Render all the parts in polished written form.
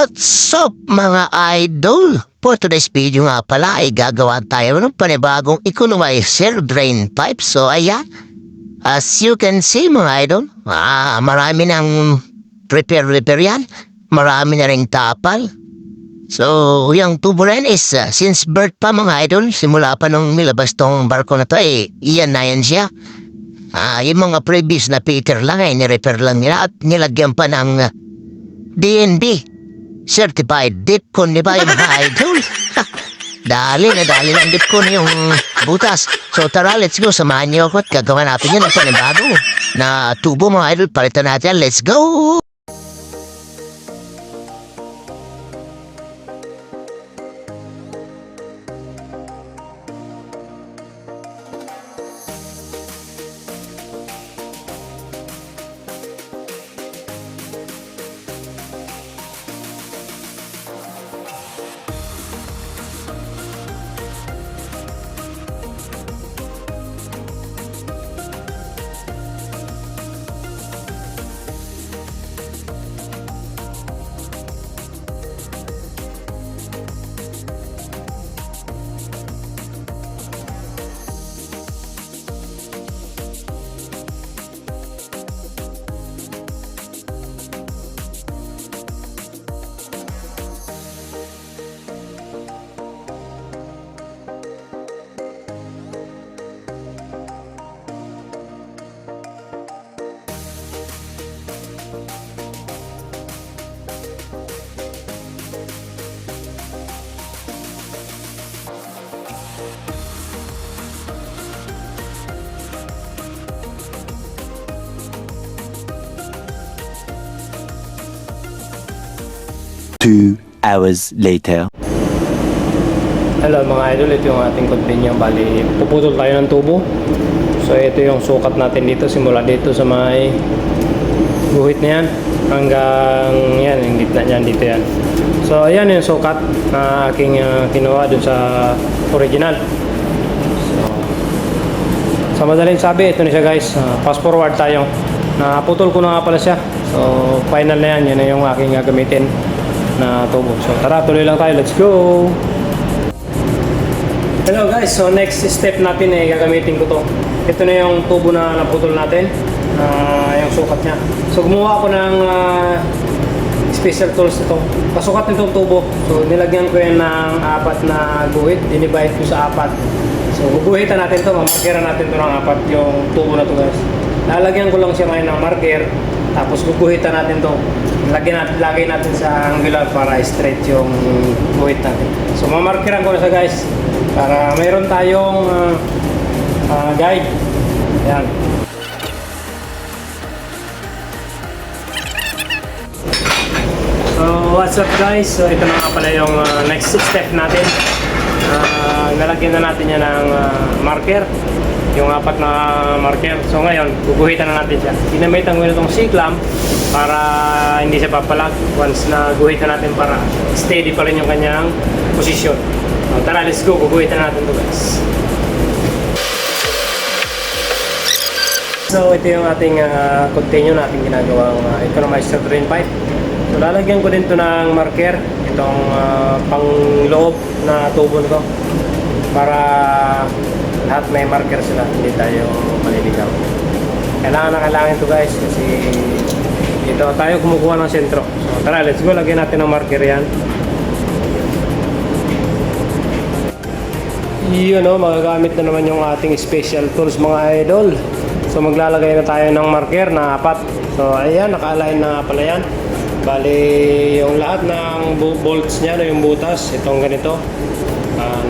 What's up mga idol? For today's video nga pala ay gagawa tayo ng panibagong economizer drain pipe. So ayan, as you can see mga idol, marami ng repair yan. Marami na ring tapal. So yung tubo rin is since birth pa mga idol, simula pa nung nilabas tong barko na to iyan na yan siya. Yung mga previous na Peter lang ay nirepair lang nila at nilagyan pa ng DNB. Certified Dipcon, di ba yung mga idol? dali lang Dipcon yung butas. So tara, let's go. Samahan niyo ako at gagawa natin yun ng panibago na tubo mga idol. Palitan natin. Let's go! Two hours later. Hello mga idol, ito yung ating container. Bali, puputol tayo ng tubo. So ito yung sukat natin dito, simula dito sa may guhit na yan hanggang yan, yung gitna niyan dito yan. So ayan yung sukat na aking kinuha dun sa original. So sa madaling sabi, ito na siya guys. Fast forward tayo. Naputol ko na nga pala siya. So final na yan, yun na yung aking gagamitin na tubo. So tara, tuloy lang tayo. Let's go! Hello guys, so next step natin ay gagamitin ko to. Ito na yung tubo na naputol natin, yung sukat niya. So gumawa ako ng special tools ito. Pasukat nitong tubo. So nilagyan ko yan ng 4 na guhit. Dinivide ko sa 4. So guguhitan natin to, mamarkeran natin to ng 4 yung tubo na to guys. Lalagyan ko lang siya ngayon ng marker. Tapos guguhitan natin to. Lagay natin sa angular para straight yung guhit natin. So mamarkeran ko na siya guys para mayroon tayong guide. Yan. So what's up guys? So ito na nga pala yung next step natin. Nalagyan na natin yan ng marker. Yung 4 na marker. So ngayon, guguhitan na natin siya. Ginamitan ko na itong C-clamp para hindi siya papalag. Once na guhitan natin para steady pa rin yung kanyang posisyon. So, tara, let's go. Guguhitan natin ito guys. So ito yung ating continue na ating ginagawang economizer drain pipe. So lalagyan ko din ito ng marker. Itong pangloob na tubo nito. Para lahat may marker sila, hindi tayo maliligaw. Kailangan ito guys kasi dito tayo kumukuha ng sentro. So tara, let's go, lagyan natin ng marker yan. Yun o, magagamit na naman yung ating special tools mga idol. So maglalagay na tayo ng marker na 4. So ayan, naka-align na pala yan. Bali yung lahat ng bolts nya, yung butas, itong ganito,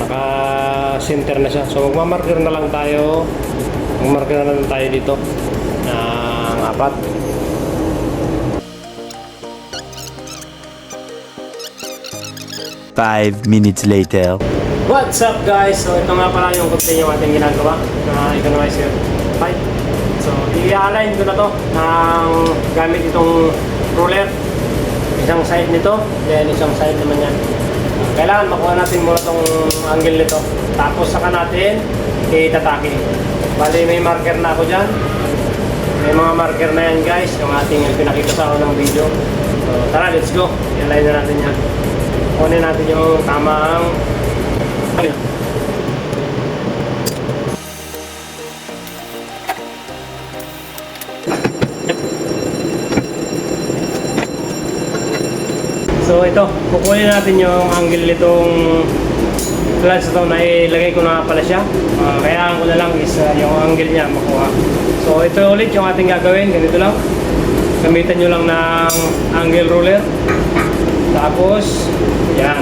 naka-center na siya. So magmamarker na lang tayo. Magmarker na lang tayo dito ng 4. Five minutes later. What's up guys? So ito nga pala yung continue ating ginagawa na economizer pipe. So i-align ko na to ng gamit itong roller. Isang side nito, then isang side naman yan. Kailangan makuha natin muna itong angle nito. Tapos saka natin itatake. Bali may marker na ako dyan. May mga marker na yan guys, yung ating pinakita sa ako ng video. So So tara, let's go. I-align na natin yan. Kunin natin yung tamang ayun. So ito, kukunin natin yung angle nitong flash ito na ilagay ko na pala siya. Kaya ko na lang is yung angle niya makuha. So ito ulit yung ating gagawin, ganito lang. Gamitan nyo lang ng angle ruler. Tapos, yan.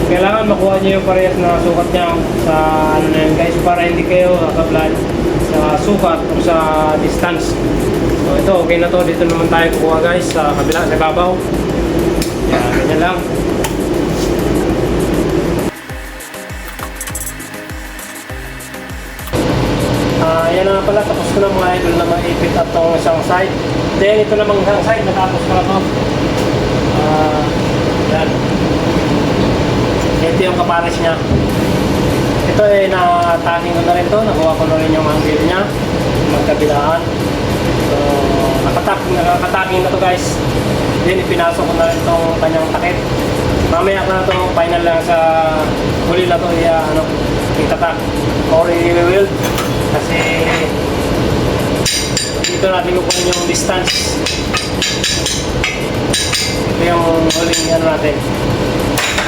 Kailangan makuha nyo yung parehas na sukat niya sa ano na yan guys, para hindi kayo nakablan sa sukat o sa distance. So ito, okay na to. Dito naman tayo kukuha guys sa kabila, sa babaw. Yan, ganyan lang. Yan na pala, tapos ko na mga idol na maipit at itong isang side. Then ito namang isang side, natapos ko na to. Yan. Ito yung kapares niya. Ito ay nataking ko na rin to, nakuha ko na rin yung angle niya, magkabilaan. So, nakataking na to guys. Then ipinasok ko na rin itong kanyang takip. Mamaya ko na to, final lang sa huli na to, itatak or i-weld. Kasi dito natin kukunin yung distance. Ito yung huling natin.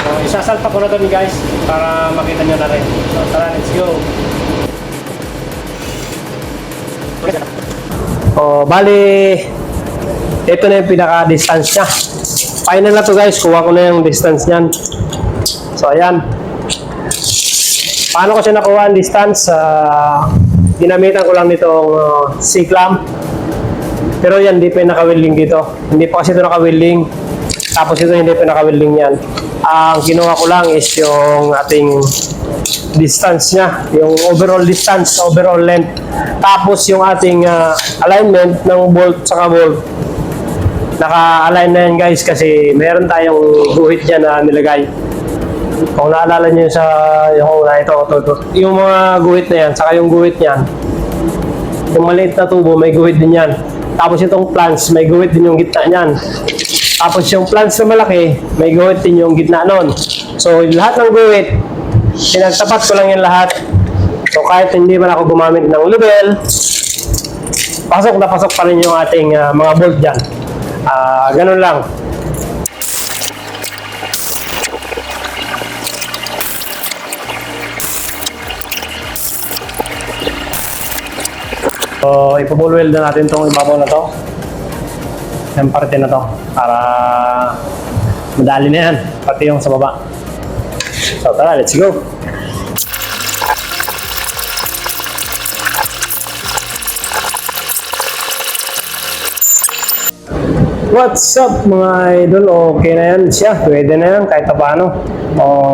So, isasalpa ko na to guys para makita nyo na rin. So tara, let's go. Bali ito na yung pinaka-distance niya. Final na to guys, kuha ko na yung distance niyan. So ayan. Paano ko siya nakuha ang distance? Ginamitan ko lang nitong C-clamp. Pero yan, hindi pa yung naka-welding dito. Hindi pa kasi ito naka-welding. Tapos ito hindi pa naka-welding yan. Ang kinuha ko lang is yung ating distance niya. Yung overall distance, overall length. Tapos yung ating alignment ng bolt saka bolt. Naka-align na yan guys kasi meron tayong guhit dyan na nilagay. Kung naalala nyo sa yung yung mga guhit na yan, saka yung guhit niyan, yung maliit na tubo, may guhit din yan. Tapos itong plants, may guhit din yung gitna niyan. Tapos yung plants na malaki, may guhit din yung gitna nun. So lahat ng guhit, pinagtapat ko lang yan lahat. So kahit hindi man ako gumamit ng level, pasok na pasok pa rin yung ating mga bolt dyan. Ganun lang. So, ipo-ball weld na natin itong ibabaw na to. Yung parte na to. Para madali na yan. Pati yung sa baba. So, tara, let's go. What's up mga idol? Okay na yan siya. Pwede na yan kahit paano.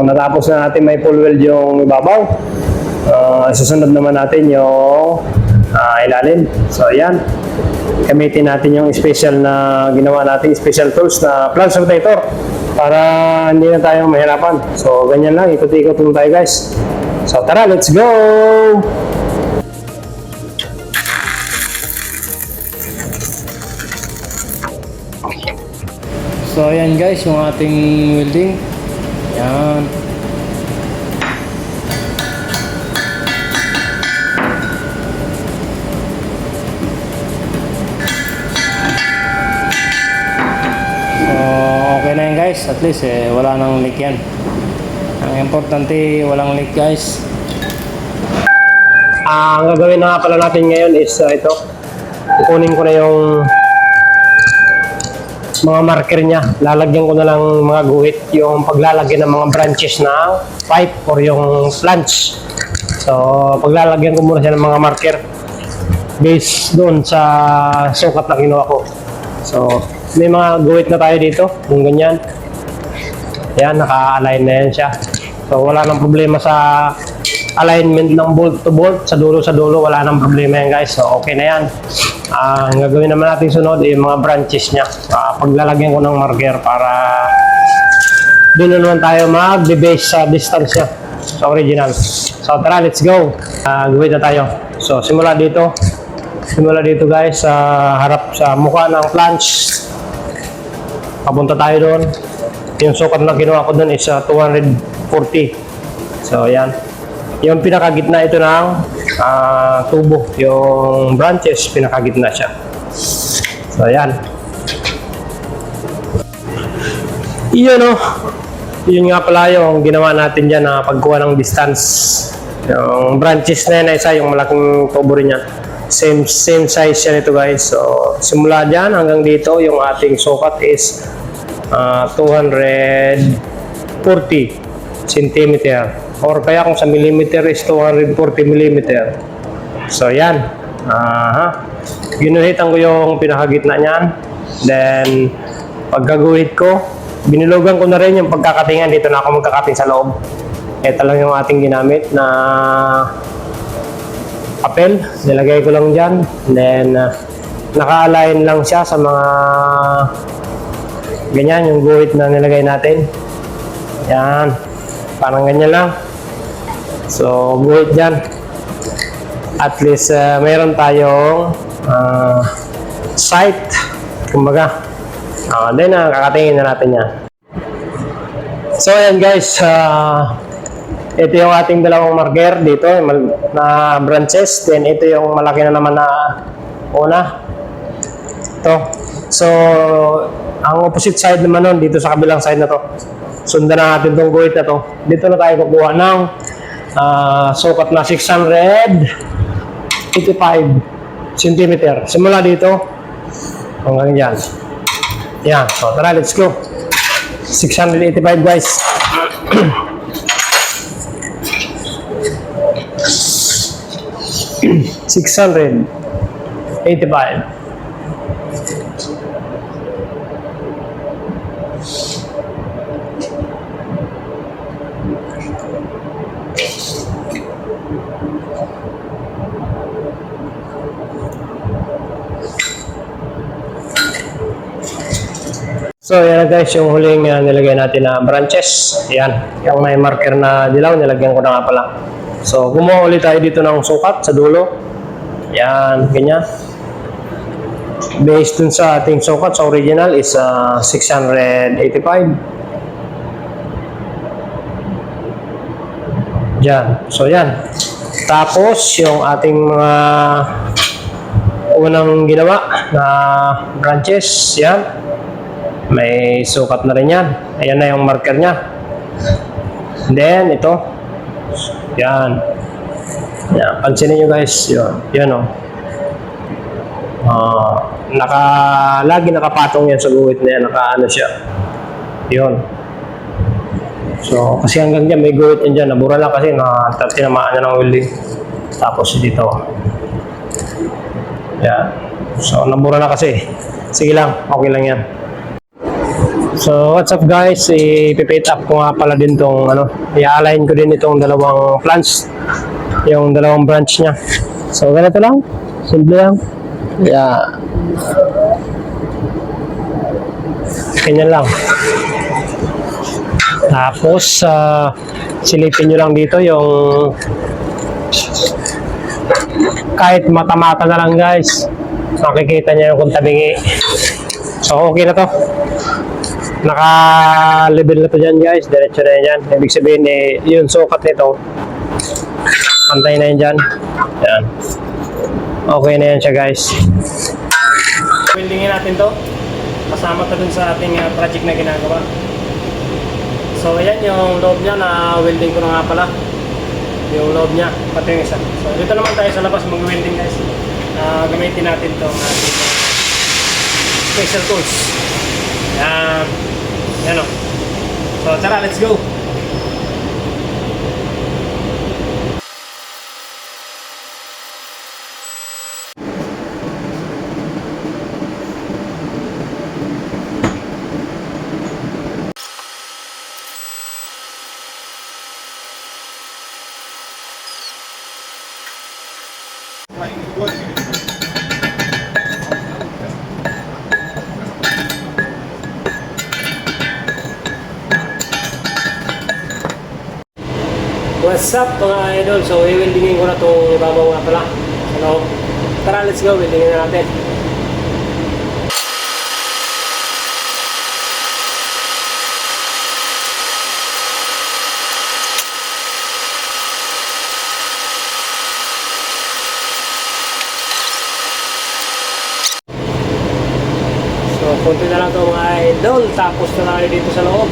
Natapos na natin may full weld yung ibabaw. Susunod naman natin yung ilalim. So ayan, gamitin natin yung special na ginawa natin, special tools na flange rotator para hindi na tayo mahirapan. So ganyan lang, ikot-ikot lang tayo guys. So tara, let's go! So ayan guys, yung ating welding. Ayan. Okay na yan guys, at least wala nang leak yan. Ang importante walang leak guys. Ang gagawin na pala natin ngayon is ito, kukunin ko na yung mga marker niya. Lalagyan ko na lang mga guhit yung paglalagyan ng mga branches na pipe or yung flange. So paglalagyan ko muna siya ng mga marker based doon sa sukat na kinuha ko. So may mga guhit na tayo dito, yung ganyan. Yan, naka-align na yan siya. So wala nang problema sa alignment ng bolt to bolt. Sa dulo wala nang problema yan guys. So okay na yan. Ang gagawin naman natin sunod ay mga branches niya. Paglalagyan ko ng marker para doon na naman tayo mag-base sa distance niya sa original. So tara, let's go. Guhit na tayo. So simula dito guys, sa harap sa mukha ng flange. Papunta tayo doon. Yung sukat na ginawa ko doon is 240. So, yan. Yung pinakagitna ito ng tubo. Yung branches, pinakagitna siya. So, yan. Iyon, no? Yun nga pala yung ginawa natin dyan na pagkuha ng distance. Yung branches na yan, isa yung malaking tubo rin yan. Same size yan ito, guys. So, simula dyan hanggang dito, yung ating sukat is 240 centimeter. Or kaya kung sa millimeter is 240 millimeter. So, yan. Ginuhitan ko yung pinakagitna niyan. Then, pagkaguhit ko, binilugan ko na rin yung pagkakatingan. Dito na ako magkakating sa loob. Ito lang yung ating ginamit na papel. Nilagay ko lang dyan. Then, naka-align lang siya sa mga ganyan, yung guhit na nilagay natin. Yan. Parang ganyan lang. So, guhit dyan. At least, mayroon tayong sight. Kumbaga. Then, kakatingin na natin yan. So, ayan guys. Ito yung ating dalawang marker dito na branches. Then, ito yung malaki na naman na una. Ito. So, ang opposite side naman nun, dito sa kabilang side na to. Sundan na natin itong guhit na to. Dito na tayo kukuha ng sukat na 685 cm. Simula dito hanggang dyan. Yan. So, tara, let's go. 685 guys. $685. So, yan guys, yung huling nilagay natin na branches. Yan, yung may marker na dilaw, nilagyan ko na nga pala. So, gumawa ulit tayo dito ng sukat sa dulo. Yan, ganyan. Based dun sa ating sukat sa original is 685. Yan, so yan. Tapos, yung ating mga unang ginawa na branches, yan. May sukat na rin yan. Ayan na yung marker niya. Then, ito. Yan. Yan. Pansinin nyo guys. Yun. Yan o. Lagi nakapatong yan sa guhit na yan. Nakaano siya. Yun. So, kasi hanggang dyan may guhit yan dyan. Nabura lang kasi tinamaan na ng welding. Tapos dito. Yan. So, nabura na kasi. Sige lang. Okay lang yan. So, what's up guys? I-pipate up ko nga pala din tong i-align ko din itong dalawang plants. Yung dalawang branch niya. So, ganito lang. Simple lang. Yeah. Ganyan lang. Tapos, silipin nyo lang dito yung kahit mata-mata na lang guys. Makikita nyo yung kung tabingi. So, okay na to. Naka-level na to dyan guys. Diretso na yan. Ibig sabihin yung sukat nito pantay na yan dyan. Yan. Okay na yan siya guys. Weldingin natin to. Kasama to dun sa ating project na ginagawa. So ayan yung loob niya na welding ko na nga pala. Yung loob niya. Pati yung isa. So dito naman tayo sa labas mag-welding guys. Gamitin natin itong special tools. Yan o. So, tara, let's go! What's up mga idol? So, i-weldingin ko na itong ibabaw nga pala. So, tara, let's go. Weldingin na natin. konti na lang ito mga idol. Tapos na tayo dito sa loob.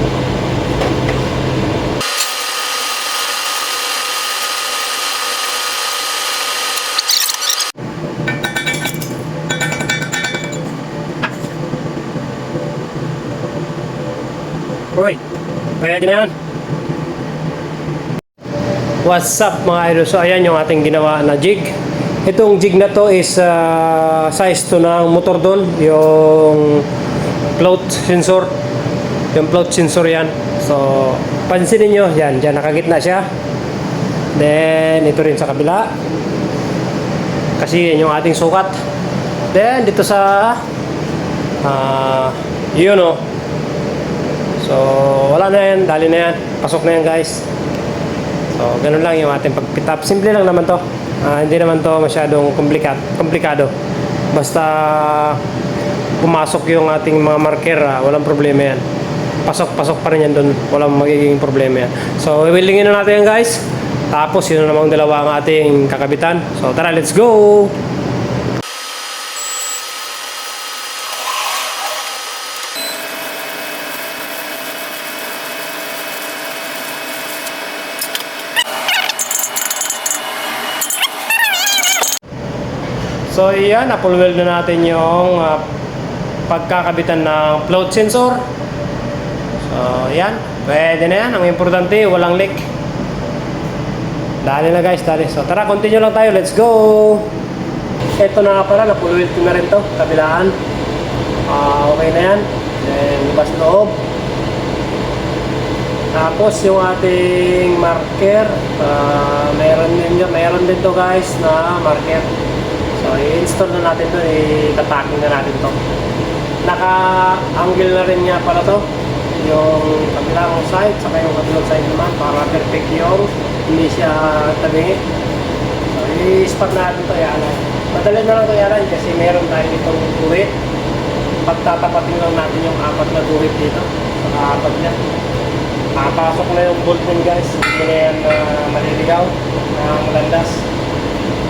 Alright, pwede na yan. What's up mga idol? So ayan yung ating ginawa na jig. Itong jig na to is size to ng motor doon. Yung float sensor. Yung float sensor yan. So pansinin nyo, yan, dyan nakagitna siya. Then ito rin sa kabila. Kasi yan yung ating sukat. Then dito sa yun o. So wala na yan, dali na yan. Pasok na yan guys. So, ganun lang yung ating pag-pit up. Simple lang naman to. Hindi naman to masyadong komplikado. Basta pumasok yung ating mga marker, walang problema yan. Pasok pa rin yan doon. Walang magiging problema yan. So, iwilingin na natin yan guys. Tapos, yun na namang dalawa ang ating kakabitan. So, tara, let's go! So yan, na-full weld na natin yung pagkakabitan ng float sensor. So yan, pwede na yan. Ang importante, walang leak. Dali na guys, dali. So tara, continue lang tayo. Let's go! Ito na nga pala, na-full weld ko na rin to, kabilaan. Okay na yan. Then, labas loob. Tapos yung ating marker, mayroon din to guys na marker. So, i-install na natin to, i-tatacking na natin to. Naka-angle na rin nga pala to. Yung kabilang side, saka yung kabilang side naman, para perfect yung hindi siya tabingi. So, i-spot na natin to, yanan. Madali na lang to yanan kasi meron tayo itong guhit. Pagtatapatin lang natin yung 4 na guhit dito. Saka 4 niya. Papasok na yung bolt pin guys. Hindi na yan maliligaw na malandas.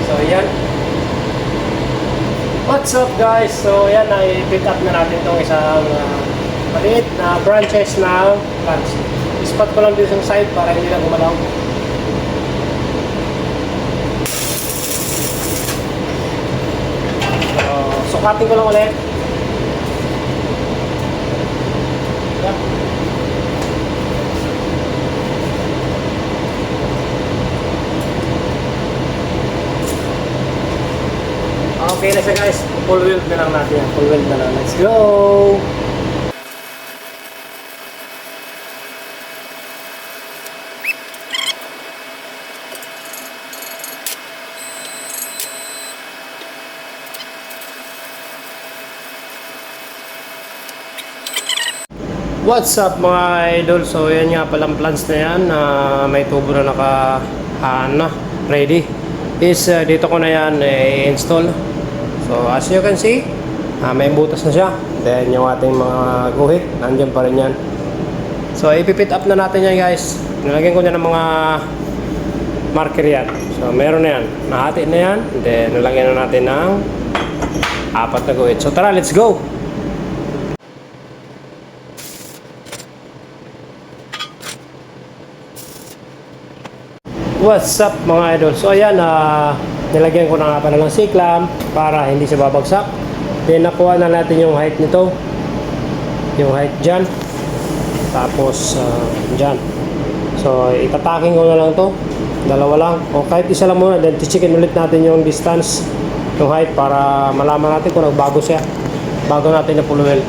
So, yan. What's up guys? So yan, i-pick up na natin itong isang maliit na branches na clutch. Spot ko lang dito sa side para hindi na gumalaw. So sukatin ko lang ulit. Yan. Okay na siya guys, full weld na lang natin yan. Full weld na lang. Let's go! What's up mga idol? So yan nga palang plans na yan. May tubo na ready. Is dito ko na yan i-install. So as you can see, may butas na siya. Then yung ating mga guhit, nandiyan pa rin yan. So ipipit up na natin yan guys. Nilagyan ko na ng mga marker yan. So meron na yan. Nahati na yan. Then nilagyan na natin ng 4 na guhit. So tara, let's go! What's up mga idol? So ayan, nilagyan ko na nga pala ng siklam para hindi siya babagsak. Then nakuha na natin yung height nito. Yung height dyan. Tapos dyan. So itataking ko na lang to. Dalawa lang. O kahit isa lang muna. Then checkin ulit natin yung distance. Yung height para malaman natin kung nagbago siya. Bago natin na full weld.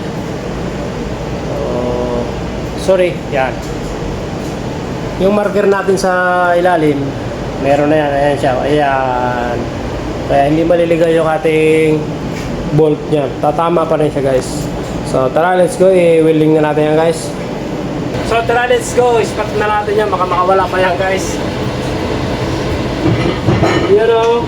Sorry. Yan. Yung marker natin sa ilalim, meron na yan. Ayan siya. Ayan. Kaya hindi maliligaw yung ating bolt niya. Tatama pa rin siya guys. So tara, let's go. I-welding na natin yan guys. So tara, let's go. Ispat na natin yan. Baka makawala pa yan guys. You know.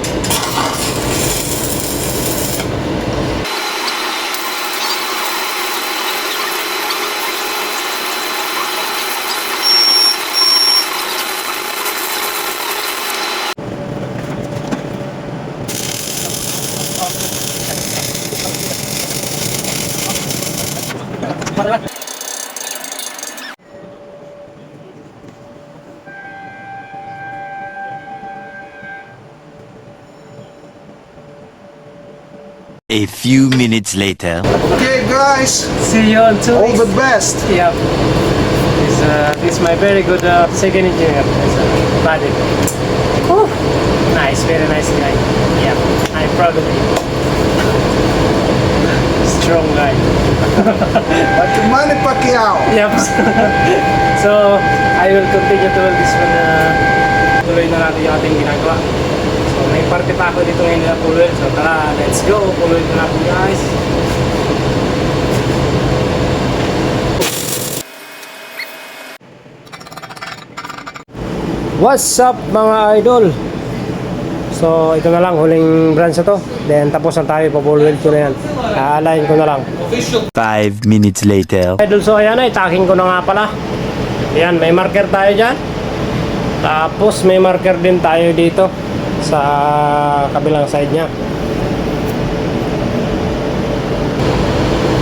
A few minutes later. Okay, guys, See you on 2 all weeks. the best. Yep. This is my very good second engineer. It's buddy. Oh, nice, very nice guy. Yep, I'm proud of him. Strong guy. Like Manny Pacquiao. Yep. So, I will continue to build this one. Tuloy na natin yung ating ginagawa. So, may party pa ako dito ngayon na puloy. So, tara, let's go. Puloy na natin guys. What's up mga idol? So, ito na lang, huling branch na to. Then, tapos na tayo, papulweld ko na yan. Aalayin ko na lang. 5 minutes later. Idol, so ayan na, itaking ko na nga pala. Ayan, may marker tayo dyan. Tapos may marker din tayo dito sa kabilang side nya.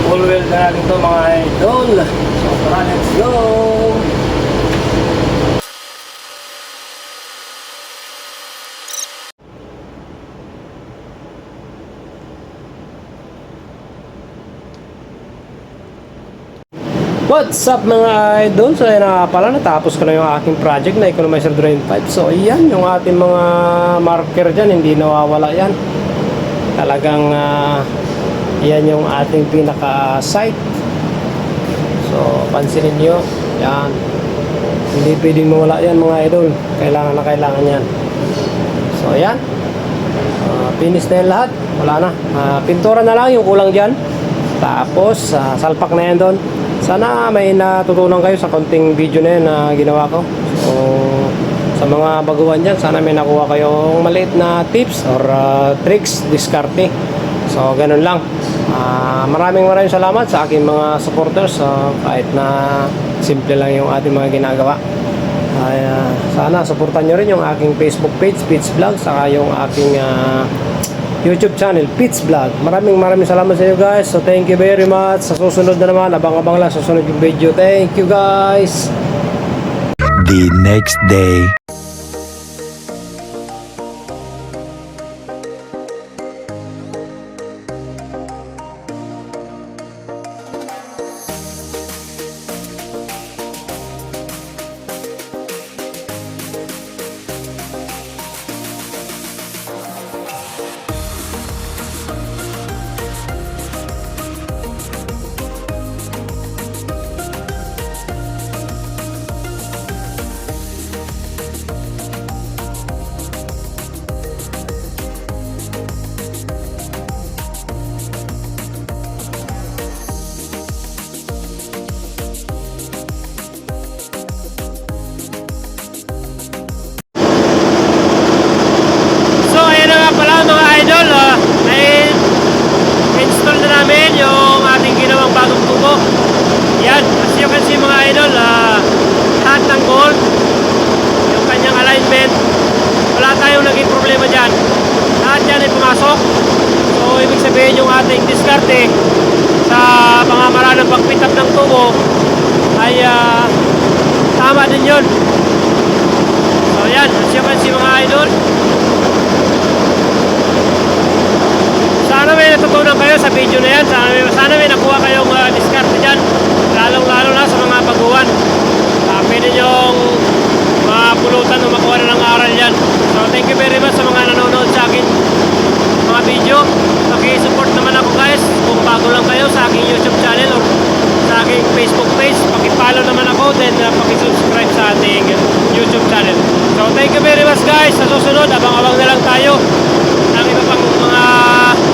Full weld na natin ito mga idol. So tara, let's go! What's up mga idol? So ayan na nga pala, natapos ko na yung aking project na economizer drain pipe. So ayan, yung ating mga marker dyan, hindi nawawala yan. Talagang yan yung ating pinaka-site. So pansinin nyo, yan. Hindi pwedeng mawala yan mga idol. Kailangan na kailangan yan. So ayan, finish na yan lahat. Wala na. Pintura na lang yung kulang dyan. Tapos salpak na yan doon. Sana may natutunan kayo sa konting video na yun na ginawa ko. So, sa mga baguhan dyan, sana may nakuha kayong maliit na tips or tricks, diskarte. So, ganun lang. Maraming salamat sa aking mga supporters. Kahit na simple lang yung ating mga ginagawa. Sana supportan nyo rin yung aking Facebook page, Pitts Vlog, saka yung aking YouTube channel, Pitts Vlog. Maraming salamat sa inyo guys. So thank you very much. Sa susunod na naman, abang-abang lang sa susunod yung video. Thank you guys. The next day. So ayan na nga pala mga idol, may install na namin yung ating ginawang bagong tubo. Yan, as you can see mga idol, lahat ng gold, yung kanyang alignment, wala tayong naging problema dyan. Lahat yan ay pumasok. So ibig sabihin yung ating diskarte sa pangamaran ng pag-fit up ng tubo ay tama din yun. So yan, as you can see mga idol, sana may natutunan kayo sa video na yan. Sana may nakuha kayong diskarte dyan. Lalong-lalo na sa mga baguhan. Pwede nyong mapulutan o makuha na ng aral yan. So thank you very much sa mga nanonood sa akin mga video. Paki-support naman ako guys. Kung bago lang kayo sa aking YouTube channel o sa aking Facebook page, paki-follow naman ako. Then paki-subscribe sa ating YouTube channel. So thank you very much guys. Sa susunod, abang-abang na lang tayo ng iba pang mga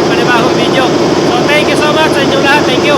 panibagong video. So thank you so much sa inyong lahat. Thank you.